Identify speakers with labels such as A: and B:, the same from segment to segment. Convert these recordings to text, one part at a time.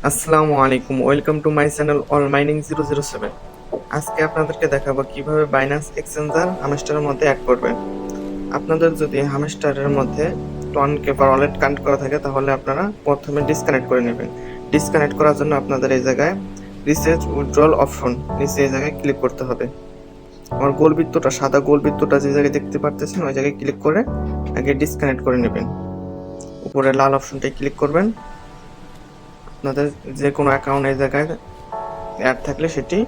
A: আসসালামু আলাইকুম, welcome to my channel all mining 007। আজকে আপনাদেরকে দেখাবো কিভাবে বাইন্যান্স এক্সচেঞ্জার হামস্টারের মধ্যে অ্যাড করবেন। আপনাদের যদি হামস্টারের মধ্যে টন কেপার ওয়ালেট কানেক্ট করা থাকে তাহলে আপনারা প্রথমে ডিসকানেক্ট করে নেবেন। ডিসকানেক্ট করার জন্য আপনাদের এই জায়গায় রিসেট উইথড্রল অপশন নিচে এই জায়গায় ক্লিক করতে হবে। আমার গোলবৃত্তটা সাদা গোলবৃত্তটা যে জায়গায় দেখতে পারতেছেন ওই জায়গায় ক্লিক করে আগে ডিসকানেক্ট করে নেবেন। উপরে লাল অপশনটায় ক্লিক করবেন। আপনাদের যে কোনো অ্যাকাউন্ট এই জায়গায় অ্যাড থাকলে সেটি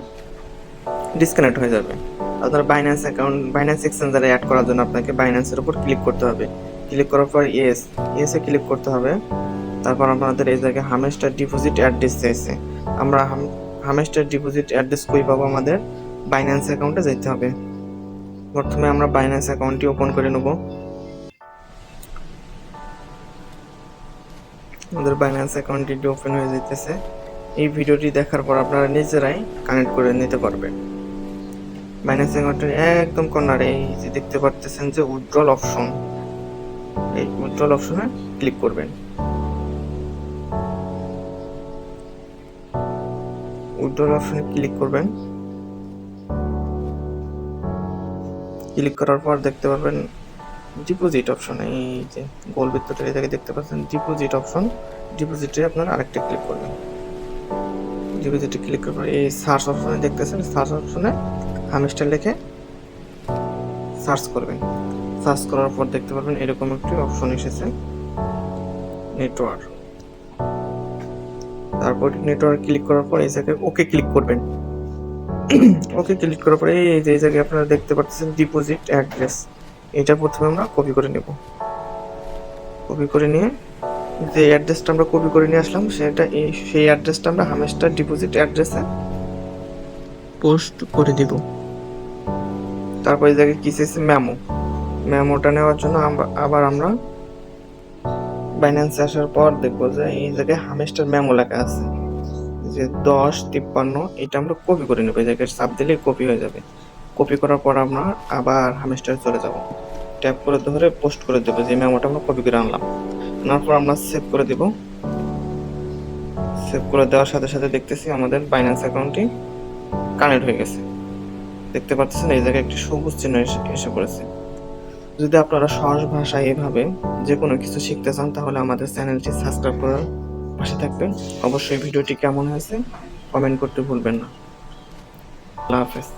A: ডিসকানেক্ট হয়ে যাবে। আপনার বাইন্যান্স অ্যাকাউন্ট বাইন্যান্স এক্সচেঞ্জারে অ্যাড করার জন্য আপনাকে বাইন্যান্সের উপর ক্লিক করতে হবে। ক্লিক করার পর ইয়েসে ক্লিক করতে হবে। তারপর আপনাদের এই জায়গায় হামেস্টার ডিপোজিট অ্যাড্রেস চাইছে। আমরা হামেস্টার ডিপোজিট অ্যাড্রেস কই পাবো? আমাদের বাইন্যান্স অ্যাকাউন্টে যেতে হবে। প্রথমে আমরা বাইন্যান্স অ্যাকাউন্টটি ওপেন করে নেব। আমাদের বাইন্যান্স অ্যাকাউন্টটি ওপেন হয়ে যেতেছে। এই ভিডিওটি দেখার পর আপনারা নিজেরাই কানেক্ট করে নিতে পারবেন। বাইন্যান্স অ্যাকাউন্টের একদম কর্নারে এই যে দেখতে পারতেছেন যে উইথড্রল অপশন, এই উইথড্রল অপশনে ক্লিক করবেন। উইথড্রল অপশনে ক্লিক করবেন। ক্লিক করার পর দেখতে পারবেন ডিপোজিট অপশন, এই যে গোল বৃত্তটা এই জায়গায় দেখতে পাচ্ছেন ডিপোজিট অপশন। ডিপোজিটে আপনারা আরেকটা ক্লিক করবেন। ডিপোজিটে ক্লিক করার পর এই সার্চ অপশনে দেখতেছেন, সার্চ অপশনে হামেস্টার লিখে সার্চ করবেন। সার্চ করার পর দেখতে পারবেন এরকম একটি অপশন এসেছে নেটওয়ার্ক। তারপর নেটওয়ার্ক ক্লিক করার পর এই জায়গায় ওকে ক্লিক করবেন। ওকে ক্লিক করার পরে এই যে জায়গায় আপনারা দেখতে পাচ্ছেন ডিপোজিট অ্যাড্রেস, এটা প্রথমে আমরা কপি করে নেব। কপি করে নিয়ে যে অ্যাড্রেসটা আমরা কপি করে নিয়ে আসলাম সেই অ্যাড্রেসটা আমরা হামেস্টার ডিপোজিট অ্যাড্রেসে পোস্ট করে দিব। তারপর এই জায়গায় কি চাইছে মেমোটা নেওয়ার জন্য আবার আমরা বাইন্যান্সে আসার পর দেখবো যে এই জায়গায় হামেস্টার মেমো লেখা আছে যে 1053, এটা আমরা কপি করে নেবো। এই জায়গায় চাপ দিলে কপি হয়ে যাবে। কপি করার পর আমরা আবার হামেস্টারে চলে যাব। ট্যাপ করে ধরে পোস্ট করে দেবো যে মেমোটা আমরা কপি করে আনলাম। আনার পর আমরা সেভ করে দেব। সেভ করে দেওয়ার সাথে সাথে দেখতেছি আমাদের বাইন্যান্স অ্যাকাউন্টটি কানেক্ট হয়ে গেছে। দেখতে পাচ্ছেন এই জায়গায় একটি সবুজ চিহ্ন এসে পড়েছে। যদি আপনারা সহজ ভাষায় এভাবে যে কোনো কিছু শিখতে চান তাহলে আমাদের চ্যানেলটি সাবস্ক্রাইব করার পাশে থাকবেন। অবশ্যই ভিডিওটি কেমন হয়েছে কমেন্ট করতে ভুলবেন না। আল্লাহ হাফেজ।